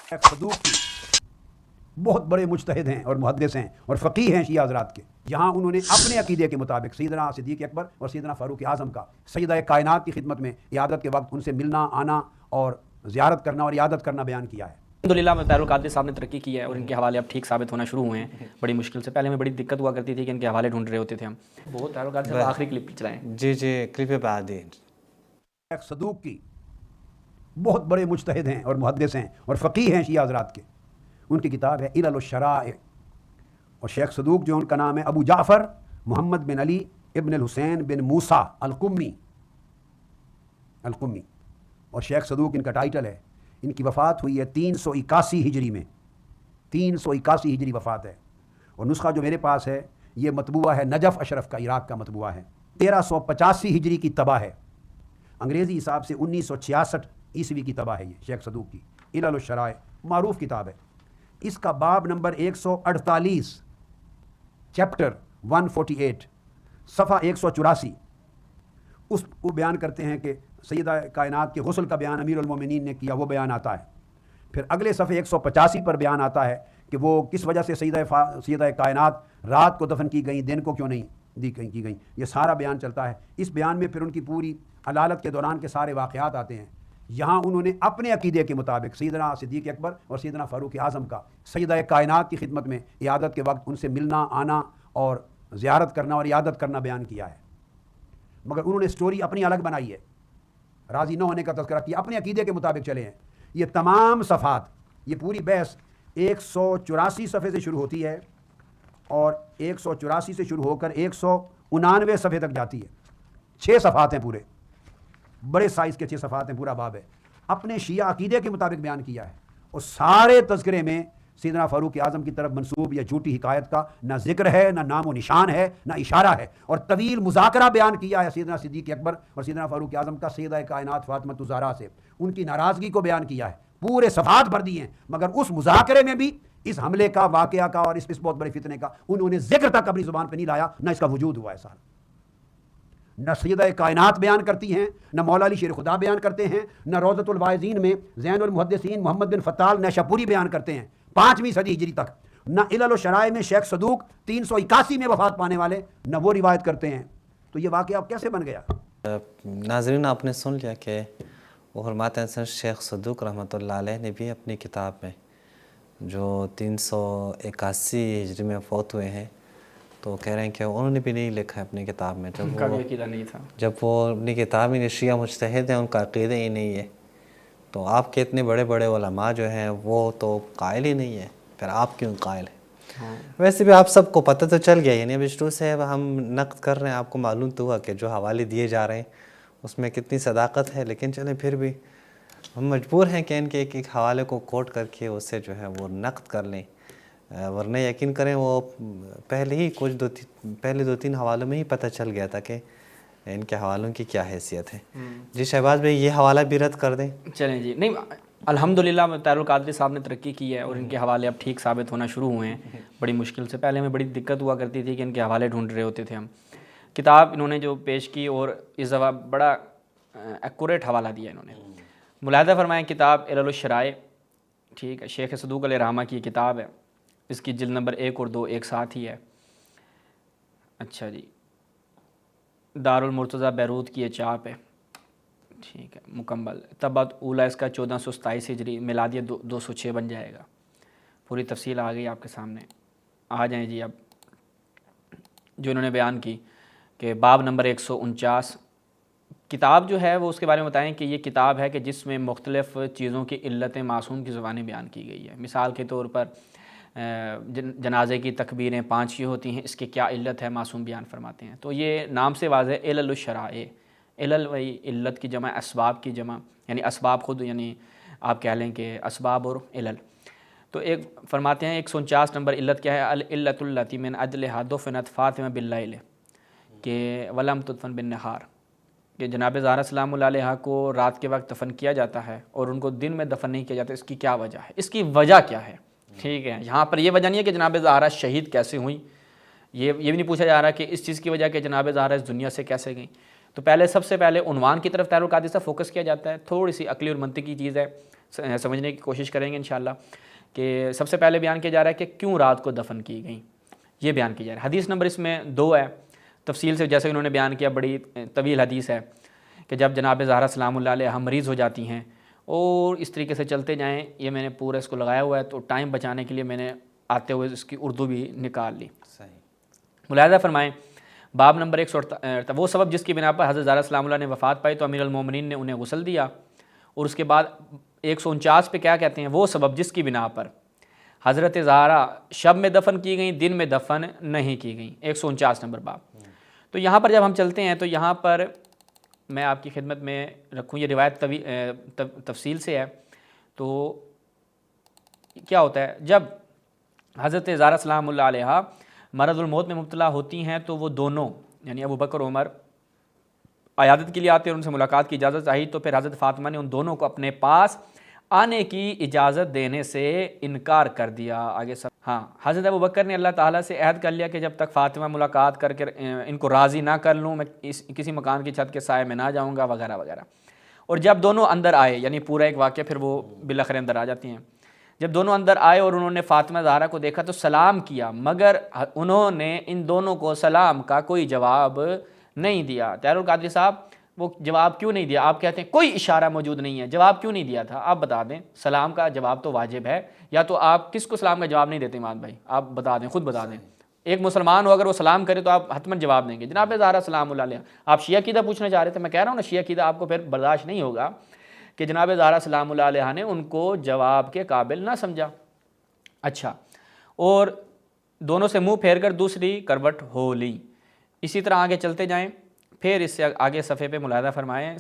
صدوق کی بہت بڑے مجتہد ہیں اور محدث ہیں اور فقیہ ہیں شیعہ حضرات کے. یہاں انہوں نے اپنے عقیدے کے مطابق سیدنا صدیق اکبر اور سیدنا فاروق اعظم کا سیدہ کائنات کی خدمت میں عیادت کے وقت ان سے ملنا آنا اور زیارت کرنا اور عیادت کرنا بیان کیا ہے. الحمدللہ پیرو قادری صاحب نے ترقی کی ہے اور ان کے حوالے اب ٹھیک ثابت ہونا شروع ہوئے ہیں بڑی مشکل سے. پہلے ہمیں بڑی دقت ہوا کرتی تھی کہ ان کے حوالے ڈھونڈ رہے ہوتے تھے ہم. بہت پیرو قادری صاحب آخری کلپ چلائیں. جی کلپ بعد ہی. صدوق کی بہت بڑے مجتہد ہیں اور محدث ہیں اور فقیہ ہیں شیعہ حضرات کے. ان کی کتاب ہے علل الشرائع. اور شیخ صدوق جو ان کا نام ہے ابو جعفر محمد بن علی ابن الحسین بن موسیٰ القمی. اور شیخ صدوق ان کا ٹائٹل ہے. ان کی وفات ہوئی ہے 381 ہجری میں. 381 ہجری وفات ہے. اور نسخہ جو میرے پاس ہے یہ مطبوعہ ہے نجف اشرف کا، عراق کا مطبوعہ ہے. 1385 ہجری کی طبع ہے. انگریزی حساب سے 1966 عیسوی کی طبع ہے یہ شیخ صدوق کی علل الشرائع. معروف کتاب ہے. اس کا باب نمبر 148 چیپٹر 148 صفحہ 184 اس وہ بیان کرتے ہیں کہ سیدہ کائنات کے غسل کا بیان امیر المومنین نے کیا، وہ بیان آتا ہے. پھر اگلے صفحے 185 پر بیان آتا ہے کہ وہ کس وجہ سے سیدہ کائنات رات کو دفن کی گئیں، دن کو کیوں نہیں کی گئیں. یہ سارا بیان چلتا ہے. اس بیان میں پھر ان کی پوری علالت کے دوران کے سارے واقعات آتے ہیں. یہاں انہوں نے اپنے عقیدے کے مطابق سیدنا صدیق اکبر اور سیدنا فاروق اعظم کا سیدہ کائنات کی خدمت میں عیادت کے وقت ان سے ملنا آنا اور زیارت کرنا اور عیادت کرنا بیان کیا ہے. مگر انہوں نے سٹوری اپنی الگ بنائی ہے. راضی نہ ہونے کا تذکرہ کیا، اپنے عقیدے کے مطابق چلے ہیں. یہ تمام صفحات، یہ پوری بحث 184 صفحے سے شروع ہوتی ہے اور 184 سے شروع ہو کر 199 صفحے تک جاتی ہے. 6 صفحات ہیں پورے، بڑے سائز کے 6 صفحات ہیں. پورا باب ہے اپنے شیعہ عقیدے کے مطابق بیان کیا ہے. اور سارے تذکرے میں سیدنا فاروق اعظم کی طرف منسوب یا جھوٹی حکایت کا نہ ذکر ہے، نہ نام و نشان ہے، نہ اشارہ ہے. اور طویل مذاکرہ بیان کیا ہے سیدنا صدیق اکبر اور سیدنا فاروق اعظم کا سیدہ کائنات فاطمہ الزہرا سے. ان کی ناراضگی کو بیان کیا ہے. پورے صفحات بھر دی ہیں. مگر اس مذاکرے میں بھی اس حملے کا، واقعہ کا اور اس بہت بڑے فتنے کا انہوں نے ذکر تک اپنی زبان پہ نہیں لایا، نہ اس کا وجود ہوا ہے. سارا نہ سیدہ کائنات بیان کرتی ہیں، نہ مولا علی شیر خدا بیان کرتے ہیں، نہ روضۃ الواعظین میں زین المحدثین محمد بن فتال نیشاپوری بیان کرتے ہیں 5ویں صدی ہجری تک. نہ علل الشرائع میں شیخ صدوق 381 میں وفات پانے والے نہ وہ روایت کرتے ہیں. تو یہ واقعہ اب کیسے بن گیا؟ ناظرین آپ نے سن لیا کہ وہ فرماتے ہیں شیخ صدوق رحمۃ اللہ علیہ نے بھی اپنی کتاب میں جو 381 ہجری میں فوت ہوئے ہیں تو کہہ رہے ہیں کہ انہوں نے بھی نہیں لکھا ہے اپنی کتاب میں. جب وہ اپنی کتاب میں شیعہ مجتہد ہیں، ان کا عقیدہ ہی نہیں ہے، تو آپ کے اتنے بڑے بڑے علماء جو ہیں وہ تو قائل ہی نہیں ہے، پھر آپ کیوں قائل ہیں؟ ویسے بھی آپ سب کو پتہ تو چل گیا، یعنی اب شروع سے ہم نقد کر رہے ہیں، آپ کو معلوم تو ہوا کہ جو حوالے دیے جا رہے ہیں اس میں کتنی صداقت ہے. لیکن چلیں پھر بھی ہم مجبور ہیں کہ ان کے ایک حوالے کو کوٹ کر کے اس سے جو ہے وہ نقد کر لیں، ورنہ یقین کریں وہ پہلے ہی پہلے 2-3 حوالوں میں ہی پتہ چل گیا تھا کہ ان کے حوالوں کی کیا حیثیت ہے. جی شہباز بھائی یہ حوالہ بھی رد کر دیں. چلیں جی. نہیں الحمدللہ پیرو قادری صاحب نے ترقی کی ہے اور ان کے حوالے اب ٹھیک ثابت ہونا شروع ہوئے ہیں بڑی مشکل سے. پہلے ہمیں بڑی دقت ہوا کرتی تھی کہ ان کے حوالے ڈھونڈ رہے ہوتے تھے ہم. کتاب انہوں نے جو پیش کی اور اس دفعہ بڑا ایکوریٹ حوالہ دیا انہوں نے. ملاحظہ فرمائیں کتاب علل الشرائع، ٹھیک ہے، شیخ صدوق علیہ رحمہ کی کتاب ہے. اس کی جلد نمبر 1 اور 2 ایک ساتھ ہی ہے. اچھا جی، دار المرتضیٰ بیروت کی یہ چاپ ہے، ٹھیک ہے، مکمل. طبعت اولا اس کا 1427 ہجری، میلادیہ 206 بن جائے گا. پوری تفصیل آ گئی آپ کے سامنے. آ جائیں جی. اب جو انہوں نے بیان کی کہ باب نمبر 149 کتاب جو ہے وہ اس کے بارے میں بتائیں کہ یہ کتاب ہے کہ جس میں مختلف چیزوں کی علتیں معصوم کی زبانیں بیان کی گئی ہے. مثال کے طور پر جنازے کی تکبیریں 5 ہی ہوتی ہیں، اس کی کیا علت ہے معصوم بیان فرماتے ہیں. تو یہ نام سے واضح علل الشرائع. علل وہی علت کی جمع، اسباب کی جمع، یعنی اسباب خود، یعنی آپ کہہ لیں کہ اسباب اور علل. تو ایک فرماتے ہیں 149 نمبر علت کیا ہے؟ العلت التی من اجلھا دفنت فاطمہ باللیل، کہ ولم تدفن بالنہار، کہ جناب زہرا سلام اللہ علیہا کو رات کے وقت دفن کیا جاتا ہے اور ان کو دن میں دفن نہیں کیا جاتا. اس کی کیا وجہ ہے؟ اس کی وجہ کیا ہے؟ ٹھیک ہے، یہاں پر یہ وجہ نہیں ہے کہ جناب زہرا شہید کیسے ہوئیں، یہ بھی نہیں پوچھا جا رہا کہ اس چیز کی وجہ کہ جناب زہرا اس دنیا سے کیسے گئیں. تو پہلے سب سے پہلے عنوان کی طرف طاہر القادری صاحب فوکس کیا جاتا ہے، تھوڑی سی عقلی اور منطقی چیز ہے، سمجھنے کی کوشش کریں گے انشاءاللہ، کہ سب سے پہلے بیان کیا جا رہا ہے کہ کیوں رات کو دفن کی گئیں، یہ بیان کیا جا رہا ہے۔ حدیث نمبر اس میں 2 ہے، تفصیل سے جیسے انہوں نے بیان کیا، بڑی طویل حدیث ہے کہ جب جناب زہرا سلام اللہ علیہ مریض ہو جاتی ہیں، اور اس طریقے سے چلتے جائیں، یہ میں نے پورا اس کو لگایا ہوا ہے تو ٹائم بچانے کے لیے میں نے آتے ہوئے اس کی اردو بھی نکال لی۔ صحیح۔ ملاحظہ فرمائیں، باب نمبر 148، وہ سبب جس کی بنا پر حضرت زہرا سلام اللہ نے وفات پائی تو امیر المومنین نے انہیں غسل دیا، اور اس کے بعد 149 پہ کیا کہتے ہیں، وہ سبب جس کی بنا پر حضرت زہرا شب میں دفن کی گئیں، دن میں دفن نہیں کی گئیں، 149 نمبر باب۔ تو یہاں پر جب ہم چلتے ہیں تو یہاں پر میں آپ کی خدمت میں رکھوں، یہ روایت تفصیل سے ہے۔ تو کیا ہوتا ہے، جب حضرت زہرا سلام اللہ علیہ مرض الموت میں مبتلا ہوتی ہیں تو وہ دونوں یعنی ابو بکر عمر عیادت کے لیے آتے ہیں، اور ان سے ملاقات کی اجازت چاہی، تو پھر حضرت فاطمہ نے ان دونوں کو اپنے پاس آنے کی اجازت دینے سے انکار کر دیا۔ آگے سب حضرت ابو بکر نے اللہ تعالیٰ سے عہد کر لیا کہ جب تک فاطمہ ملاقات کر کے ان کو راضی نہ کر لوں، میں کسی مکان کی چھت کے سائے میں نہ جاؤں گا وغیرہ وغیرہ۔ اور جب دونوں اندر آئے، یعنی پورا ایک واقعہ، پھر وہ بالآخر اندر آ جاتی ہیں۔ جب دونوں اندر آئے اور انہوں نے فاطمہ زہرا کو دیکھا تو سلام کیا، مگر انہوں نے ان دونوں کو سلام کا کوئی جواب نہیں دیا۔ طاہر القادری صاحب وہ جواب کیوں نہیں دیا؟ آپ کہتے ہیں کوئی اشارہ موجود نہیں ہے، جواب کیوں نہیں دیا تھا؟ آپ بتا دیں، سلام کا جواب تو واجب ہے، یا تو آپ کس کو سلام کا جواب نہیں دیتے عماد بھائی؟ آپ بتا دیں، خود بتا دیں۔ ایک مسلمان ہو اگر وہ سلام کرے تو آپ حتماً جواب دیں گے۔ جناب زہرا سلام اللہ علیہ، آپ شیعہ عقیدہ پوچھنا چاہ رہے تھے، میں کہہ رہا ہوں نا شیعہ عقیدہ آپ کو پھر برداشت نہیں ہوگا کہ جناب زہرا سلام اللہ علیہ نے ان کو جواب کے قابل نہ سمجھا۔ اچھا، اور دونوں سے منہ پھیر کر دوسری کروٹ ہو لی۔ اسی طرح آگے چلتے جائیں، پھر اس سے آگے صفحے پہ ملاحظہ فرمائیں۔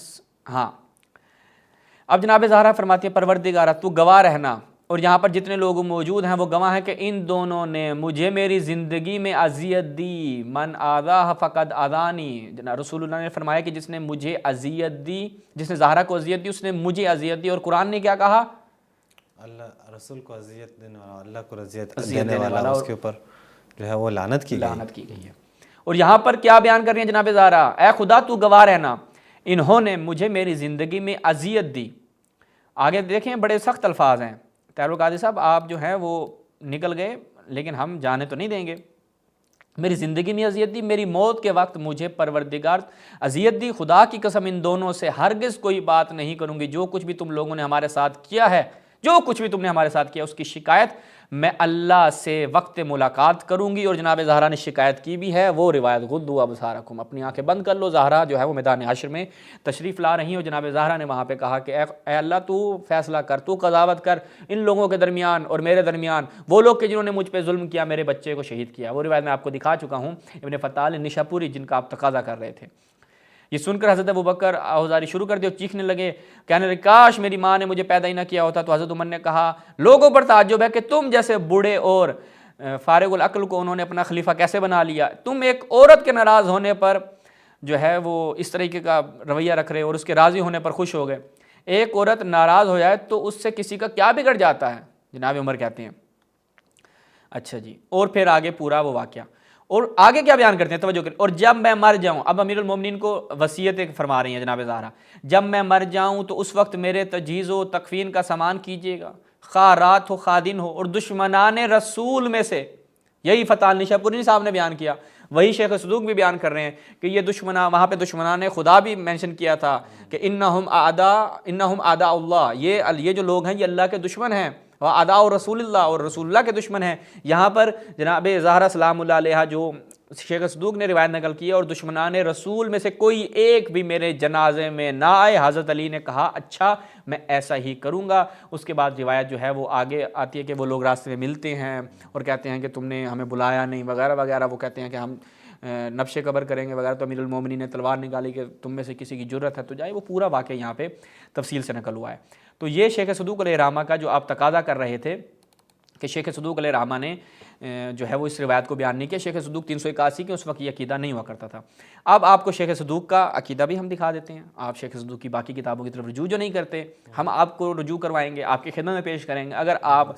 اب جناب زہرا فرماتی ہے، پروردگارہ تو گواہ رہنا، اور یہاں پر جتنے لوگ موجود ہیں وہ گواہ ہیں کہ ان دونوں نے مجھے میری زندگی میں اذیت دی، من آذاہ فقد آذانی۔ جناب رسول اللہ نے فرمایا کہ جس نے مجھے اذیت دی، جس نے زہرا کو اذیت دی، اس نے مجھے اذیت دی۔ اور قرآن نے کیا کہا؟ اللہ رسول کو اذیت دینے والا، اللہ کو اذیت دینے والا، اس کے اوپر جو ہے وہ لعنت کی گئی ہے۔ اور یہاں پر کیا بیان کر رہی ہیں جناب زہرا؟ اے خدا تو گواہ رہنا، انہوں نے مجھے میری زندگی میں اذیت دی۔ آگے دیکھیں بڑے سخت الفاظ ہیں۔ طاہر القادری صاحب آپ جو ہیں وہ نکل گئے، لیکن ہم جانے تو نہیں دیں گے۔ میری زندگی میں اذیت دی، میری موت کے وقت مجھے پروردگار اذیت دی، خدا کی قسم ان دونوں سے ہرگز کوئی بات نہیں کروں گی۔ جو کچھ بھی تم لوگوں نے ہمارے ساتھ کیا ہے، جو کچھ بھی تم نے ہمارے ساتھ کیا، اس کی شکایت میں اللہ سے وقت ملاقات کروں گی۔ اور جناب زہرا نے شکایت کی بھی ہے، وہ روایت غضوا ابصارکم، اپنی آنکھیں بند کر لو۔ زہرا جو ہے وہ میدان حشر میں تشریف لا رہی ہیں، اور جناب زہرا نے وہاں پہ کہا کہ اے اللہ تو فیصلہ کر، تو قضاوت کر ان لوگوں کے درمیان اور میرے درمیان، وہ لوگ کہ جنہوں نے مجھ پہ ظلم کیا، میرے بچے کو شہید کیا۔ وہ روایت میں آپ کو دکھا چکا ہوں، ابن فطال نشاپوری، جن کا آپ تقاضا کر رہے تھے۔ یہ سن کر حضرت ابوبکر آہوزاری شروع کر دی اور چیخنے لگے، کہنے لگے کاش میری ماں نے مجھے پیدا ہی نہ کیا ہوتا۔ تو حضرت عمر نے کہا، لوگوں پر تعجب ہے کہ تم جیسے بوڑھے اور فارغ العقل کو انہوں نے اپنا خلیفہ کیسے بنا لیا؟ تم ایک عورت کے ناراض ہونے پر جو ہے وہ اس طریقے کا رویہ رکھ رہے اور اس کے راضی ہونے پر خوش ہو گئے۔ ایک عورت ناراض ہو جائے تو اس سے کسی کا کیا بگڑ جاتا ہے؟ جناب عمر کہتے ہیں۔ اچھا جی، اور پھر آگے پورا وہ واقعہ، اور آگے کیا بیان کرتے ہیں، توجہ کریں۔ اور جب میں مر جاؤں، اب امیر المومنین کو وصیت فرما رہی ہیں جناب زہرا، جب میں مر جاؤں تو اس وقت میرے تجہیز و تکفین کا سامان کیجیے گا، خواہ رات ہو خواہ دن ہو، اور دشمنان رسول میں سے، یہی فتح نشاپوری صاحب نے بیان کیا، وہی شیخ صدوق بھی بیان کر رہے ہیں کہ یہ وہاں پہ دشمنان خدا بھی مینشن کیا تھا کہ انہم اعداء اللہ، یہ جو لوگ ہیں یہ اللہ کے دشمن ہیں، اعداء رسول اللہ، اور رسول اللہ کے دشمن ہیں۔ یہاں پر جناب زہرا سلام اللہ علیہ جو شیخ صدوق نے روایت نقل کی ہے، اور دشمنان رسول میں سے کوئی ایک بھی میرے جنازے میں نہ آئے۔ حضرت علی نے کہا اچھا میں ایسا ہی کروں گا۔ اس کے بعد روایت جو ہے وہ آگے آتی ہے کہ وہ لوگ راستے میں ملتے ہیں اور کہتے ہیں کہ تم نے ہمیں بلایا نہیں وغیرہ وغیرہ، وہ کہتے ہیں کہ ہم نبش قبر کریں گے وغیرہ، تو امیر المومنین نے تلوار نکالی کہ تم میں سے کسی کی جرت ہے تو جائے۔ وہ پورا واقعہ یہاں پہ تفصیل سے نقل ہوا ہے۔ تو یہ شیخ صدوق علیہ رحمہ کا جو آپ تقاضا کر رہے تھے کہ شیخ صدوق علیہ رحمہ نے جو ہے وہ اس روایت کو بیان نہیں کیا۔ شیخ صدوق 381 کے اس وقت یہ عقیدہ نہیں ہوا کرتا تھا۔ اب آپ کو شیخ صدوق کا عقیدہ بھی ہم دکھا دیتے ہیں، آپ شیخ صدوق کی باقی کتابوں کی طرف رجوع جو نہیں کرتے، ہم آپ کو رجوع کروائیں گے، آپ کی خدمت میں پیش کریں گے۔ اگر آپ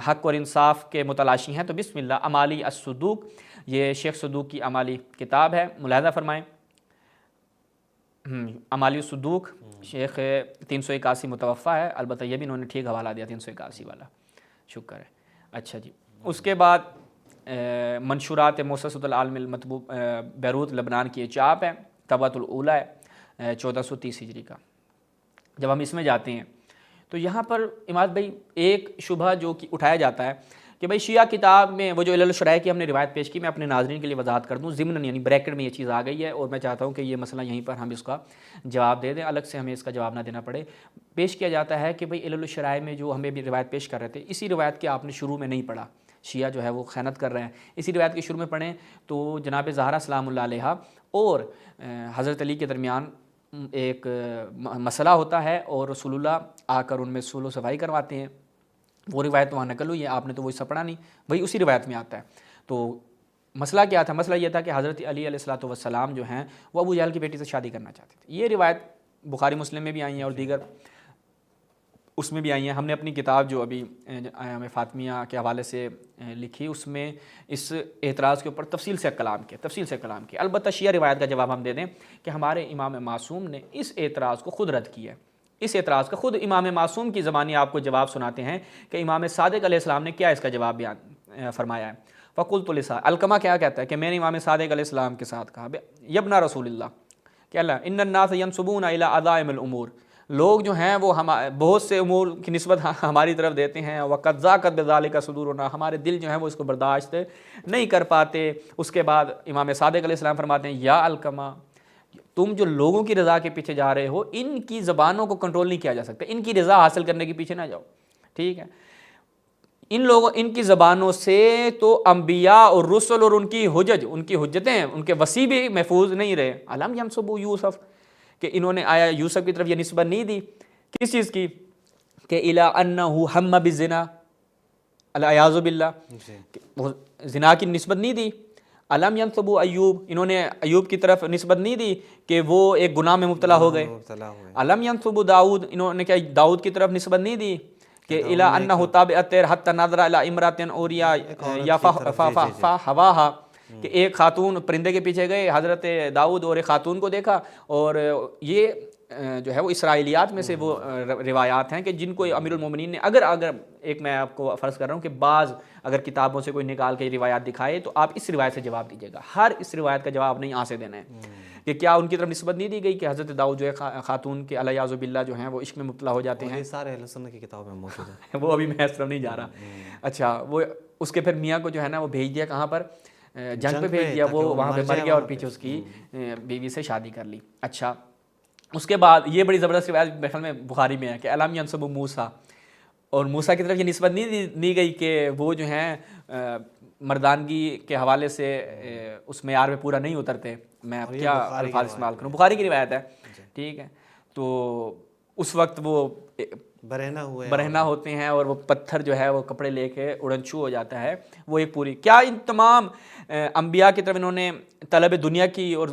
حق اور انصاف کے متلاشی ہیں تو بسم اللہ، امالی الصدوق، یہ شیخ صدوق کی امالی کتاب ہے، ملاحظہ فرمائیں۔ امالی صدوق شیخ 381 متوفہ ہے، البتہ یہ بھی انہوں نے ٹھیک حوالہ دیا 381 والا، شکر ہے۔ اچھا جی، اس کے بعد منشورات مؤسسۃ العالم المطبوع بیروت لبنان کی یہ چاپ ہے، طبعۃ الاولیٰ ہے 1430 ہجری کا۔ جب ہم اس میں جاتے ہیں تو یہاں پر اماد بھائی ایک شبہ جو کہ اٹھایا جاتا ہے کہ بھائی شیعہ کتاب میں وہ جو علل الشرائع کی ہم نے روایت پیش کی، میں اپنے ناظرین کے لیے وضاحت کر دوں ضمن، یعنی بریکٹ میں یہ چیز آ گئی ہے، اور میں چاہتا ہوں کہ یہ مسئلہ یہیں پر ہم اس کا جواب دے دیں، الگ سے ہمیں اس کا جواب نہ دینا پڑے۔ پیش کیا جاتا ہے کہ بھئی علل الشرائع میں جو ہمیں بھی روایت پیش کر رہے تھے، اسی روایت کے آپ نے شروع میں نہیں پڑھا، شیعہ جو ہے وہ خیانت کر رہے ہیں، اسی روایت کے شروع میں پڑھیں تو جناب زہرا سلام اللہ علیہا اور حضرت علی کے درمیان ایک مسئلہ ہوتا ہے، اور رسول اللہ آ کر ان میں صلح و صفائی کرواتے ہیں۔ وہ روایت وہاں نقل ہوئی ہے، آپ نے تو وہی سب پڑھا نہیں، وہی اسی روایت میں آتا ہے۔ تو مسئلہ کیا تھا؟ مسئلہ یہ تھا کہ حضرت علی علیہ الصلوۃ والسلام جو ہیں وہ ابو جہل کی بیٹی سے شادی کرنا چاہتے تھے۔ یہ روایت بخاری مسلم میں بھی آئی ہیں اور دیگر اس میں بھی آئی ہیں۔ ہم نے اپنی کتاب جو ابھی ایام فاطمیہ کے حوالے سے لکھی، اس میں اس اعتراض کے اوپر تفصیل سے کلام کیا۔ البتہ شیعہ روایت کا جواب ہم دے دیں کہ ہمارے امام معصوم نے اس اعتراض کو خود رد کیا ہے۔ اس اعتراض کا خود امام معصوم کی زبانی آپ کو جواب سناتے ہیں کہ امام صادق علیہ السلام نے کیا اس کا جواب بیان فرمایا ہے۔ فقلت لسا، علقمہ کیا کہتا ہے کہ میں نے امام صادق علیہ السلام کے ساتھ کہا یبنا رسول اللہ کہ اللہ ان الناس ينسبون الى عظائم الامور، لوگ جو ہیں وہ بہت سے امور کی نسبت ہماری طرف دیتے ہیں، وقد ذاقت بذلک صدورنا، ہمارے دل جو ہیں وہ اس کو برداشت نہیں کر پاتے۔ اس کے بعد امام صادق علیہ السلام فرماتے ہیں یا علقمہ، تم جو لوگوں کی رضا کے پیچھے جا رہے ہو، ان کی زبانوں کو کنٹرول نہیں کیا جا سکتا، ان کی رضا حاصل کرنے کے پیچھے نہ جاؤ، ٹھیک ہے؟ ان کی زبانوں سے تو انبیاء اور رسل اور ان کی حجتیں ان کے وسیع بھی محفوظ نہیں رہے۔ علم ینسبوا یوسف، کہ انہوں نے آیا یوسف کی طرف یہ نسبت نہیں دی، کس چیز کی؟ کہ الی انہ ہم بالزنا، العیاذ باللہ، زنا کی نسبت نہیں دی۔ علم ینسبوا ایوب، انہوں نے ایوب کی طرف نسبت نہیں دی کہ وہ ایک گناہ میں مبتلا ہو گئے۔ علم ینسبوا داؤد، انہوں نے کیا داؤد کی طرف نسبت نہیں دی کہ الی انہ تابع الطیر حتی نظر الی امرأۃ اوریا یا فہواہا، کہ ایک خاتون پرندے کے پیچھے گئے حضرت داؤد اور ایک خاتون کو دیکھا، اور یہ جو ہے وہ اسرائیلیات میں سے وہ روایات ہیں کہ جن کو امیر المومنین نے اگر ایک میں آپ کو فرض کر رہا ہوں کہ بعض اگر کتابوں سے کوئی نکال کے روایات دکھائے تو آپ اس روایت سے جواب دیجیے گا، ہر اس روایت کا جواب نہیں سے دینا ہے کہ کیا ان کی طرف نسبت نہیں دی گئی کہ حضرت داؤد جو ہے خاتون کے علیہ باللہ جو ہیں وہ عشق میں مبتلا ہو جاتے ہیں، سارے اہل سنت کی کتابوں میں موجود ہے۔ وہ ابھی میں اس طرف نہیں جا رہا۔ اچھا، وہ اس کے پھر میاں کو جو ہے نا وہ بھیج دیا کہاں پر؟ جنگ پہ بھیج دیا، وہ وہاں پہ مر گیا اور پیچھے اس کی بیوی سے شادی کر لی۔ اچھا، اس کے بعد یہ بڑی زبردست روایت محفل میں بخاری میں ہے کہ علم ینسبوا موسیٰ، اور موسیٰ کی طرف یہ نسبت نہیں دی گئی کہ وہ جو ہیں مردانگی کے حوالے سے اس معیار میں پورا نہیں اترتے۔ میں اب کیا الفاظ استعمال کروں، بخاری کی روایت ہے، ٹھیک ہے؟ تو اس وقت وہ برہنہ ہوتے ہیں اور وہ پتھر جو ہے وہ کپڑے لے کے اڑنچو ہو جاتا ہے، وہ ایک پوری کیا ان تمام انبیاء کی طرف انہوں نے طلب دنیا کی اور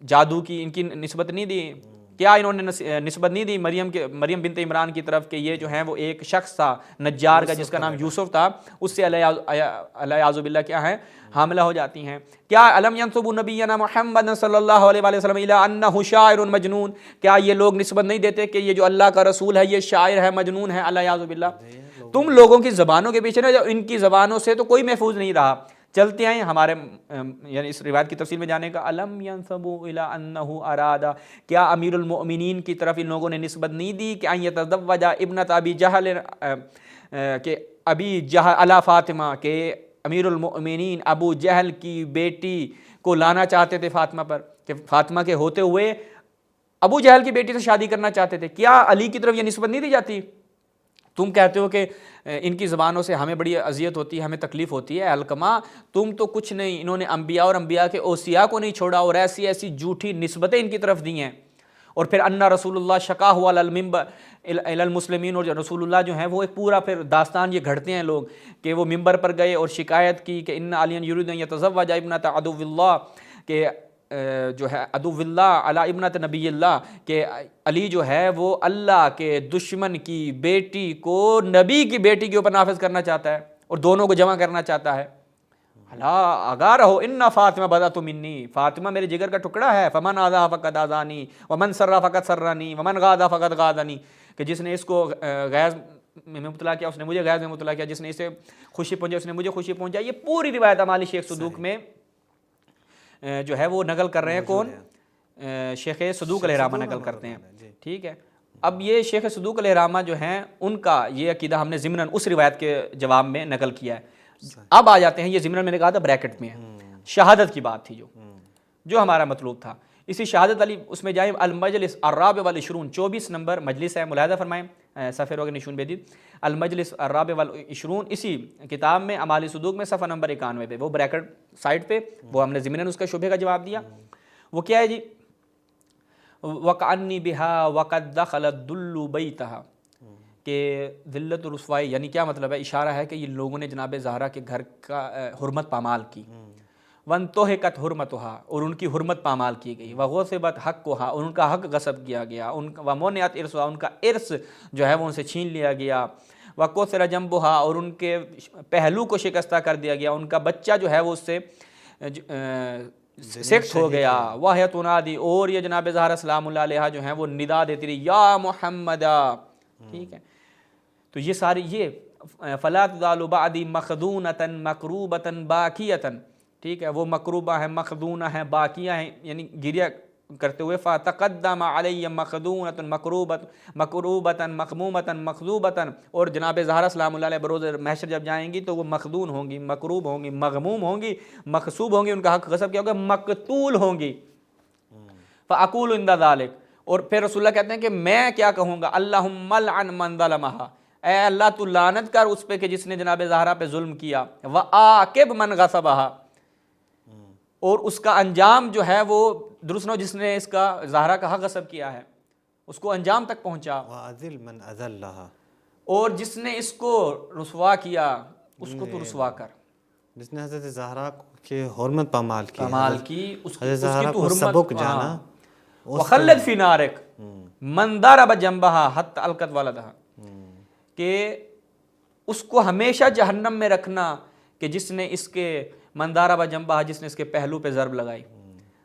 جادو کی ان کی نسبت نہیں دی؟ کیا انہوں نے نسبت نہیں دی مریم بنت عمران کی طرف کہ یہ جو ہیں وہ ایک شخص تھا نجار کا جس کا نام یوسف تھا، اس سے علیہ باللہ کیا ہے حاملہ ہو جاتی ہیں؟ کیا علم ینسبوا نبینا محمد صلی اللہ علیہ وسلم الی انہ شاعر مجنون، کیا یہ لوگ نسبت نہیں دیتے کہ یہ جو اللہ کا رسول ہے یہ شاعر ہے، مجنون ہے؟ علیہ باللہ، تم لوگوں کی زبانوں کے پیچھے نہ، ان کی زبانوں سے تو کوئی محفوظ نہیں رہا۔ چلتے ہیں ہمارے یعنی اس روایت کی تفصیل میں جانے کا۔ علم ینسبوا الی انہ اراد، کیا امیر المؤمنین کی طرف ان لوگوں نے نسبت نہیں دی کہ ان یتزوج ابنۃ ابی جہل، کہ ابی جہل علی فاطمہ، کہ امیر المؤمنین ابو جہل کی بیٹی کو لانا چاہتے تھے فاطمہ پر، کہ فاطمہ کے ہوتے ہوئے ابو جہل کی بیٹی سے شادی کرنا چاہتے تھے؟ کیا علی کی طرف یہ نسبت نہیں دی جاتی؟ تم کہتے ہو کہ ان کی زبانوں سے ہمیں بڑی اذیت ہوتی ہے، ہمیں تکلیف ہوتی ہے۔ علقمہ، تم تو کچھ نہیں، انہوں نے انبیاء اور انبیاء کے اوصیاء کو نہیں چھوڑا اور ایسی ایسی جھوٹی نسبتیں ان کی طرف دی ہیں۔ اور پھر انا رسول اللہ شقاہ علی المنبر الی المسلمین، اور رسول اللہ جو ہیں وہ ایک پورا پھر داستان یہ گھڑتے ہیں لوگ کہ وہ ممبر پر گئے اور شکایت کی کہ ان علی یرید ان یتزوج ابنۃ عدو اللہ، کہ جو ہے عدو اللہ علی ابنۃ نبی اللہ، کہ علی جو ہے وہ اللہ کے دشمن کی بیٹی کو نبی کی بیٹی کے اوپر نافذ کرنا چاہتا ہے اور دونوں کو جمع کرنا چاہتا ہے۔ اللہ آگاہ رہو، انا فاطمہ بدات منی، فاطمہ میرے جگر کا ٹکڑا ہے، فمن آذا فقد آذانی ومن سرا فقد سرانی ومن غادا فقد غادانی، کہ جس نے اس کو غیظ میں مبتلا کیا اس نے مجھے غیظ میں مبتلا کیا، جس نے اسے خوشی پہنچائی اس نے مجھے خوشی پہنچائی. یہ پوری روایت ہماری شیخ صدوق میں جو ہے وہ نقل کر رہے ہیں. کون؟ شیخ صدوق علیہ الرحمہ نقل کرتے ہیں. ٹھیک ہے. اب یہ شیخ صدوق علیہ الرحمہ جو ہیں ان کا یہ عقیدہ ہم نے ضمناً اس روایت کے جواب میں نقل کیا ہے. اب آ جاتے ہیں، یہ ضمناً میں نے کہا تھا بریکٹ میں ہے، شہادت کی بات تھی جو ہمارا مطلوب تھا. اسی شہادت علی اس میں جائیں، المجلس الرابع والعشرون، 24 نمبر مجلس ہے، ملاحظہ فرمائیں صفحے روغ نشون بیدید، المجلس الرابع والعشرون، اسی کتاب میں اعمال صدوق میں صفحہ نمبر 91 پہ، وہ بریکٹ سائٹ پہ، وہ ہم نے ضمناً اس کا شبہے کا جواب دیا. وہ کیا ہے جی؟ وَقَعَنِّي بِهَا وَقَدْ دَخَلَ الدُّلُّ بَيْتَهَا، کہ ذلت و رسوائی، یعنی کیا مطلب ہے؟ اشارہ ہے کہ یہ لوگوں نے جناب زہرا کے گھر کا حرمت پامال کی. وَانْتُهِكَتْ حُرْمَتُهَا، اور ان کی حرمت پامال کی گئی. وَغُصِبَتْ حَقُّهَا، اور ان کا حق غصب کیا گیا. وَمُنِعَتْ إِرْثُهَا، ان کا ارث جو ہے وہ ان سے چھین لیا گیا. وَكُسِرَ جَنْبُهَا، اور ان کے پہلو کو شکستہ کر دیا گیا. ان کا بچہ جو ہے وہ اس سے سیکٹ ہو گیا. وَهِيَ تُنَادِي، اور یہ جناب زہرا سلام اللہ علیہا جو ہیں وہ ندا دیتی رہی، یا محمد. ٹھیک ہے. تو یہ ساری یہ فَلَا تُزَالُ بَعْدِي مَخْدُونَةً مَقْرُوبَةً بَاكِيَةً، ٹھیک ہے، وہ مقروبہ ہیں، مخدونہ ہیں، باقیہ ہیں، یعنی گریہ کرتے ہوئے. فَتَقَدَّمَ عَلَيَّ مَخْدُونَةٌ مَقْرُوبَةً مَخْمُومَةً مَخْذُوبَةً، اور جناب زہرا سلام اللہ علیہ بروز محشر جب جائیں گی تو وہ مخدون ہوں گی، مقروب ہوں گی، مغموم ہوں گی، مغصوب ہوں گی، ان کا حق غصب کیا ہوگا، مقتول ہوں گی. فَأَقُولُ عِنْدَ ذَلِكَ، اور پھر رسول اللہ کہتے ہیں کہ میں کیا کہوں گا، اللہم لعن من ظلمہا، اے اللہ تو لعنت کر اس پہ کہ جس نے جناب زہرا پہ ظلم کیا. وَآکِب من غصبہا، اور اس کا انجام جو ہے وہ درست نہ، جس نے اس کا زہرا کا حق غصب کیا ہے اس کو انجام تک پہنچا. وَأَذِلْ مَنْ أَذَلَّهَا، اور جس نے اس کو رسوا کیا اس کو تو رسوا کر، جس نے حضرت زہرا کی حرمت پامال کی، اس حضرت زہرا کی تو کو حرمت سبق جانا. وَخَلَّدْ فِي نَارِكَ مَنْ ضَرَبَ جَنْبَهَا حَتَّى أَلْقَتْ وَلَدَهَا، کہ اس کو ہمیشہ جہنم میں رکھنا کہ جس نے اس کے مندارہ با جنبہ، جس نے اس کے پہلو پہ ضرب لگائی.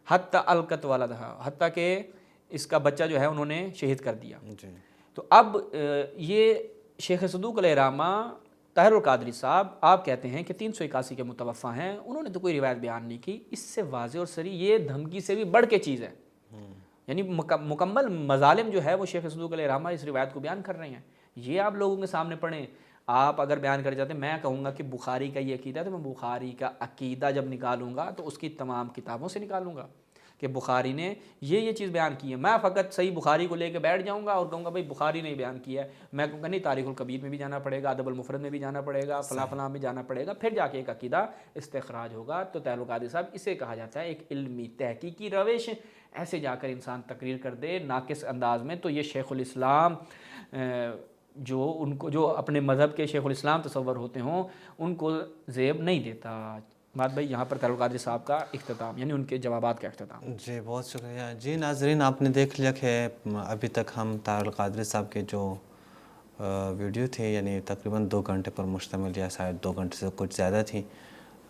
حتی القت والدہا، حتیٰ کہ اس کا بچہ جو ہے انہوں نے شہید کر دیا. تو اب یہ شیخ صدوق علیہ الرحمہ طاہر القادری صاحب آپ کہتے ہیں کہ 381 کے متوفہ ہیں، انہوں نے تو کوئی روایت بیان نہیں کی. اس سے واضح اور صریح یہ دھمکی سے بھی بڑھ کے چیز ہے، یعنی مکمل مظالم جو ہے وہ شیخ صدوق علیہ الرحمہ اس روایت کو بیان کر رہے ہیں. یہ آپ لوگوں کے سامنے پڑھیں. آپ اگر بیان کر جاتے ہیں، میں کہوں گا کہ بخاری کا یہ عقیدہ ہے تو میں بخاری کا عقیدہ جب نکالوں گا تو اس کی تمام کتابوں سے نکالوں گا کہ بخاری نے یہ چیز بیان کی ہے. میں فقط صحیح بخاری کو لے کے بیٹھ جاؤں گا اور کہوں گا بھائی بخاری نے بیان کیا ہے. میں کہوں گا نہیں، تاریخ الکبیر میں بھی جانا پڑے گا، ادب المفرد میں بھی جانا پڑے گا، فلاں فلاں میں جانا پڑے گا، پھر جا کے ایک عقیدہ استخراج ہوگا. تو طاہر القادری صاحب اسے کہا جاتا ہے ایک علمی تحقیقی روش. ایسے جا کر انسان تقریر کر دے ناقص انداز میں، تو یہ شیخ الاسلام جو ان کو جو اپنے مذہب کے شیخ الاسلام تصور ہوتے ہوں ان کو زیب نہیں دیتا. بات بھائی یہاں پر طاہر القادری صاحب کا اختتام، یعنی ان کے جوابات کا اختتام. جی بہت شکریہ. جی ناظرین، آپ نے دیکھ لیا کہ ابھی تک ہم طاہر القادری صاحب کے جو ویڈیو تھے، یعنی تقریباً 2 گھنٹے پر مشتمل، یا شاید 2 گھنٹے سے کچھ زیادہ تھی،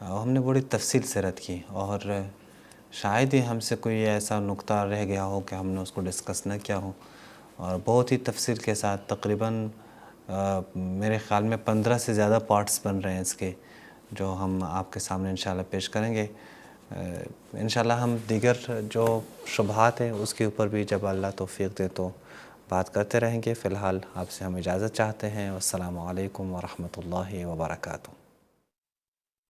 ہم نے بڑی تفصیل سے رد کی، اور شاید ہی ہم سے کوئی ایسا نقطہ رہ گیا ہو کہ ہم نے اس کو ڈسکس نہ کیا ہو. اور بہت ہی تفصیل کے ساتھ تقریباً میرے خیال میں 15 سے زیادہ پارٹس بن رہے ہیں اس کے، جو ہم آپ کے سامنے انشاءاللہ پیش کریں گے. انشاءاللہ ہم دیگر جو شبہات ہیں اس کے اوپر بھی جب اللہ توفیق دے تو بات کرتے رہیں گے. فی الحال آپ سے ہم اجازت چاہتے ہیں. والسلام علیکم ورحمۃ اللہ وبرکاتہ.